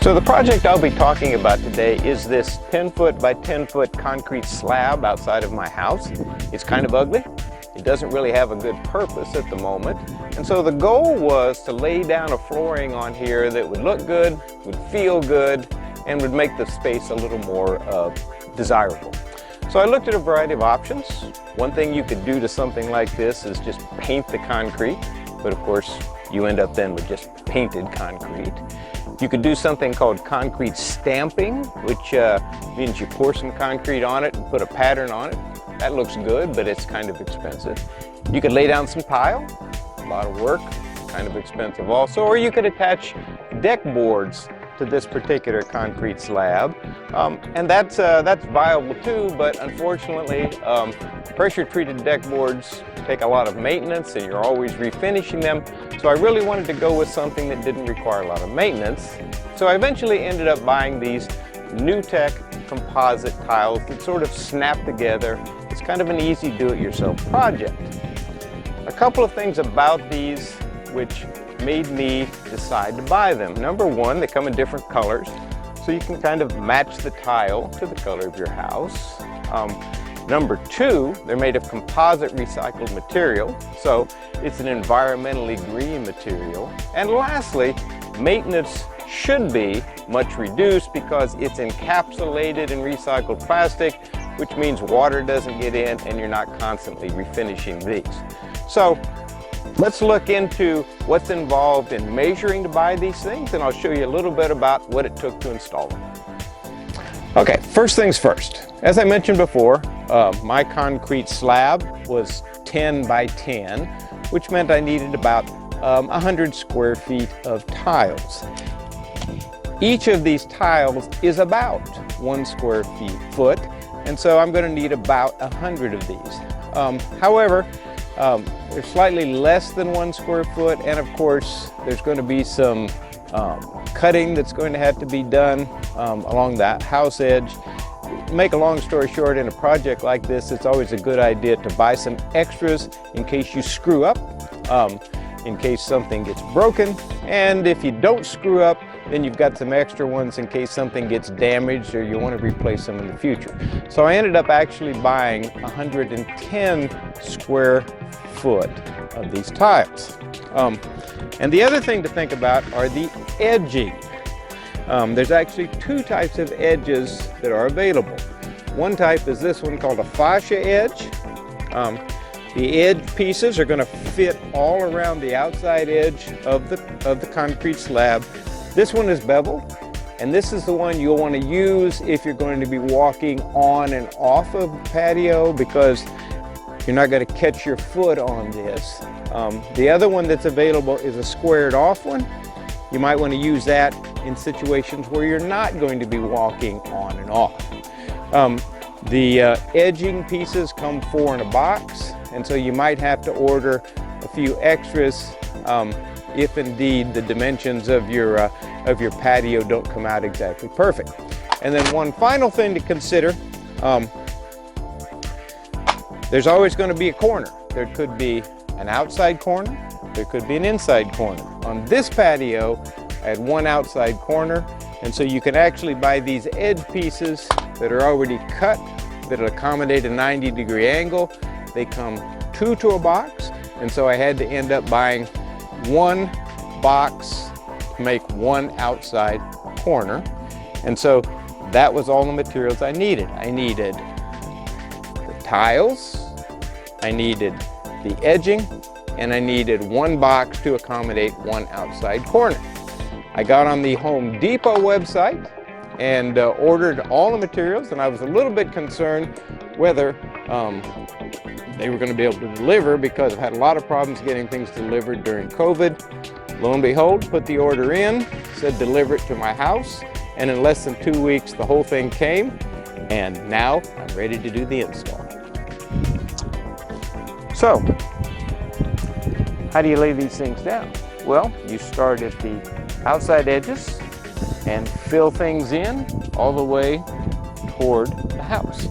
So the project I'll be talking about today is this 10-foot by 10-foot concrete slab outside of my house. It's kind of ugly. It doesn't really have a good purpose at the moment. And so the goal was to lay down a flooring on here that would look good, would feel good, and would make the space a little more desirable. So I looked at a variety of options. One thing you could do to something like this is just paint the concrete, but of course you end up then with just painted concrete. You could do something called concrete stamping, which means you pour some concrete on it and put a pattern on it. That looks good, but it's kind of expensive. You could lay down some tile, a lot of work, kind of expensive also, or you could attach deck boards to this particular concrete slab, and that's viable too, but unfortunately pressure-treated deck boards take a lot of maintenance and you're always refinishing them, so I really wanted to go with something that didn't require a lot of maintenance. So I eventually ended up buying these NewTech composite tiles that sort of snap together. It's kind of an easy do-it-yourself project. A couple of things about these which made me decide to buy them. Number one, they come in different colors, so you can kind of match the tile to the color of your house. Number two, they're made of composite recycled material, so it's an environmentally green material. And lastly, maintenance should be much reduced because it's encapsulated in recycled plastic, which means water doesn't get in and you're not constantly refinishing these. So let's look into what's involved in measuring to buy these things, and I'll show you a little bit about what it took to install them. Okay, first things first. As I mentioned before, my concrete slab was 10 by 10, which meant I needed about 100 square feet of tiles. Each of these tiles is about 1 square foot, and so I'm going to need about 100 of these. However, they're slightly less than 1 square foot, and of course there's going to be some cutting that's going to have to be done along that house edge. Make a long story short, in a project like this, it's always a good idea to buy some extras in case you screw up, in case something gets broken, and if you don't screw up, then you've got some extra ones in case something gets damaged or you want to replace them in the future. So I ended up actually buying 110 square foot of these tiles. And the other thing to think about are the edging. There's actually two types of edges that are available. One type is this one called a fascia edge. The edge pieces are going to fit all around the outside edge of the concrete slab. This one is beveled, and this is the one you'll want to use if you're going to be walking on and off of the patio, because you're not going to catch your foot on this. The other one that's available is a squared off one. You might want to use that in situations where you're not going to be walking on and off. The edging pieces come 4 in a box, and so you might have to order a few extras if indeed the dimensions of your patio don't come out exactly perfect. And then one final thing to consider, there's always going to be a corner. There could be an outside corner, there could be an inside corner. On this patio, I had one outside corner, and so you can actually buy these edge pieces that are already cut, that accommodate a 90-degree angle. They come 2 to a box, and so I had to end up buying 1 box to make 1 outside corner. And so that was all the materials I needed. I needed the tiles, I needed the edging, and I needed 1 box to accommodate 1 outside corner. I got on the Home Depot website and ordered all the materials, and I was a little bit concerned whether they were going to be able to deliver, because I've had a lot of problems getting things delivered during COVID. Lo and behold, put the order in, said deliver it to my house, and in less than 2 weeks the whole thing came, and now I'm ready to do the install. So, how do you lay these things down? Well, you start at the outside edges and fill things in all the way toward the house.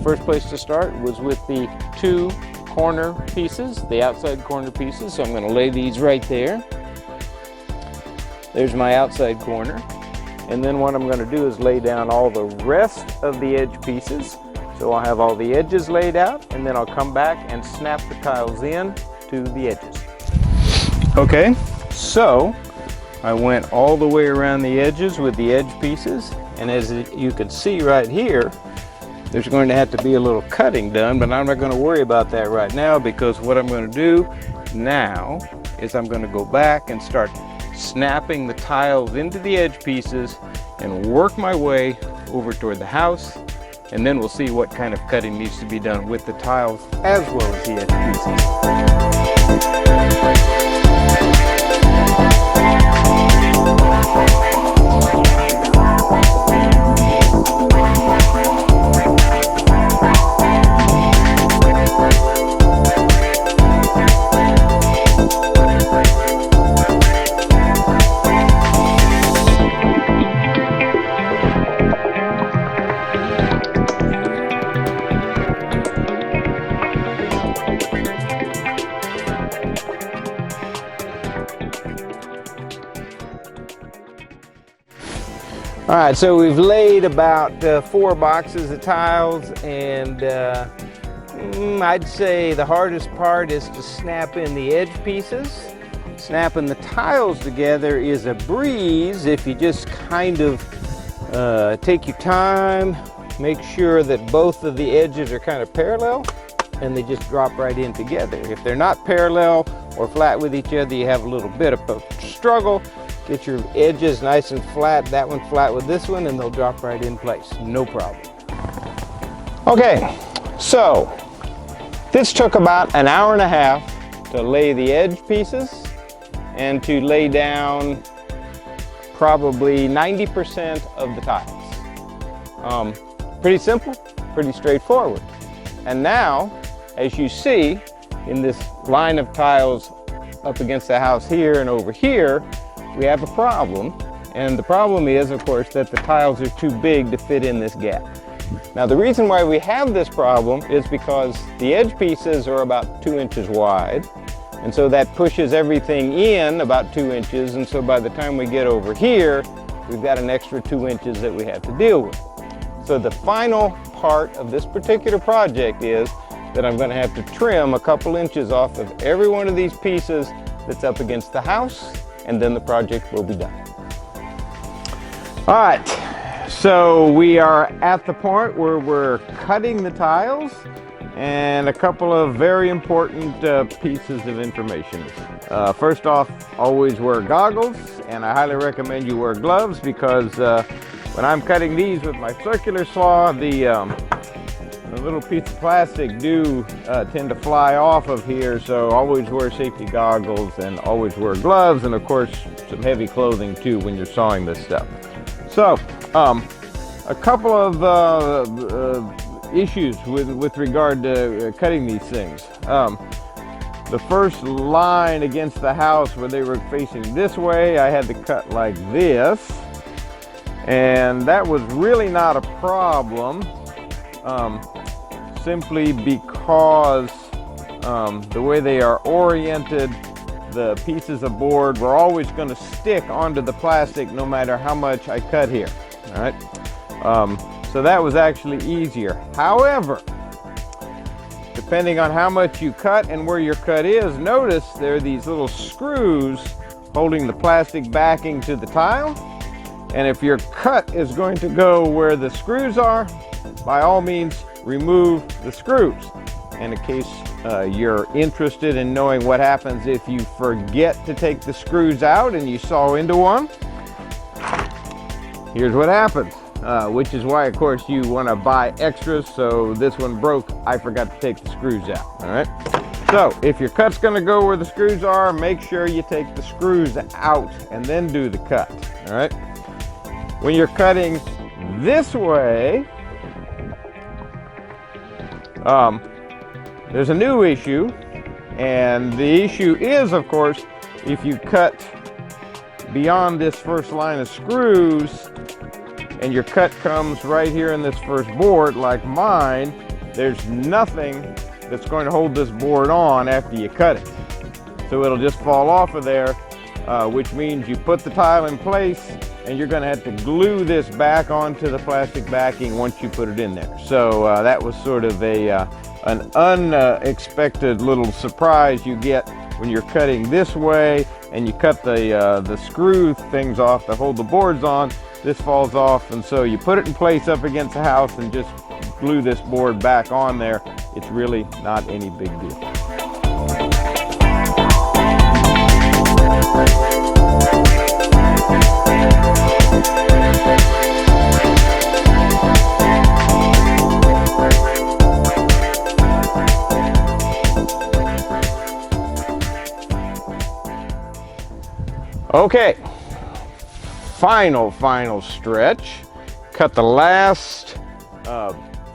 First place to start was with the 2 corner pieces, the outside corner pieces, so I'm going to lay these right there. There's my outside corner. And then what I'm going to do is lay down all the rest of the edge pieces. So I'll have all the edges laid out, and then I'll come back and snap the tiles in to the edges. Okay, so I went all the way around the edges with the edge pieces, and as you can see right here, there's going to have to be a little cutting done, but I'm not going to worry about that right now, because what I'm going to do now is I'm going to go back and start snapping the tiles into the edge pieces and work my way over toward the house, and then we'll see what kind of cutting needs to be done with the tiles as well as the edge pieces. All right, so we've laid about 4 boxes of tiles, and I'd say the hardest part is to snap in the edge pieces. Snapping the tiles together is a breeze if you just kind of take your time, make sure that both of the edges are kind of parallel, and they just drop right in together. If they're not parallel or flat with each other, you have a little bit of a struggle. Get your edges nice and flat, that one flat with this one, and they'll drop right in place, no problem. Okay, so this took about an hour and a half to lay the edge pieces and to lay down probably 90% of the tiles. Pretty simple, pretty straightforward. And now, as you see in this line of tiles up against the house here and over here, we have a problem, and the problem is, of course, that the tiles are too big to fit in this gap. Now, the reason why we have this problem is because the edge pieces are about 2 inches wide, and so that pushes everything in about 2 inches, and so by the time we get over here, we've got an extra 2 inches that we have to deal with. So the final part of this particular project is that I'm going to have to trim a couple inches off of every one of these pieces that's up against the house, and then the project will be done. All right, so we are at the point where we're cutting the tiles, and a couple of very important pieces of information. First off, always wear goggles, and I highly recommend you wear gloves, because when I'm cutting these with my circular saw, the little piece of plastic do tend to fly off of here, so always wear safety goggles and always wear gloves, and of course some heavy clothing too when you're sawing this stuff. So a couple of issues with regard to cutting these things. The first line against the house where they were facing this way, I had to cut like this, and that was really not a problem. Simply because the way they are oriented, the pieces of board were always going to stick onto the plastic no matter how much I cut here. All right, so that was actually easier. However, depending on how much you cut and where your cut is, notice there are these little screws holding the plastic backing to the tile, and if your cut is going to go where the screws are, by all means remove the screws. And in case you're interested in knowing what happens if you forget to take the screws out and you saw into one, here's what happens, which is why, of course, you want to buy extras. So this one broke, I forgot to take the screws out. All right, so if your cut's going to go where the screws are, make sure you take the screws out and then do the cut. All right, when you're cutting this way, there's a new issue, and the issue is, of course, if you cut beyond this first line of screws and your cut comes right here in this first board like mine, there's nothing that's going to hold this board on after you cut it. So it'll just fall off of there, which means you put the tile in place, and you're going to have to glue this back onto the plastic backing once you put it in there. So that was sort of an unexpected little surprise you get when you're cutting this way, and you cut the screw things off to hold the boards on. This falls off, and so you put it in place up against the house and just glue this board back on there. It's really not any big deal. Okay, final stretch. Cut the last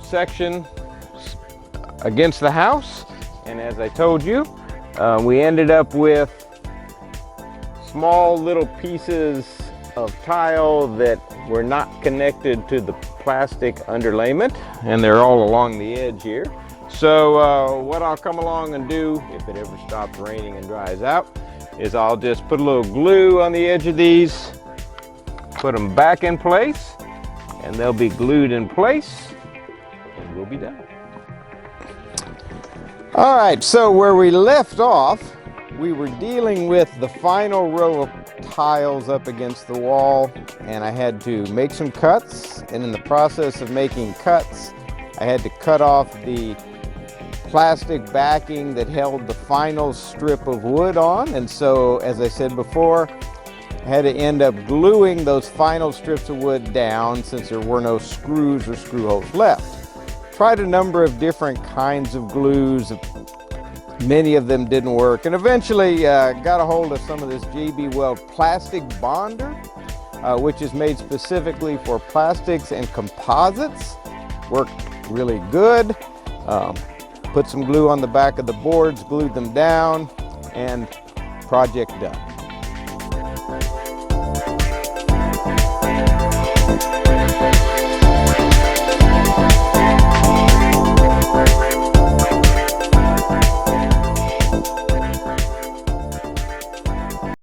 section against the house, and as I told you, we ended up with small little pieces of tile that were not connected to the plastic underlayment, and they're all along the edge here. So what I'll come along and do, if it ever stops raining and dries out, is I'll just put a little glue on the edge of these, put them back in place, and they'll be glued in place, and we'll be done. All right, so where we left off, we were dealing with the final row of tiles up against the wall, and I had to make some cuts, and in the process of making cuts, I had to cut off the plastic backing that held the final strip of wood on. And so, as I said before, I had to end up gluing those final strips of wood down since there were no screws or screw holes left. Tried a number of different kinds of glues. Many of them didn't work, and eventually got a hold of some of this JB Weld plastic bonder, which is made specifically for plastics and composites. Worked really good. Put some glue on the back of the boards, glued them down, and project done.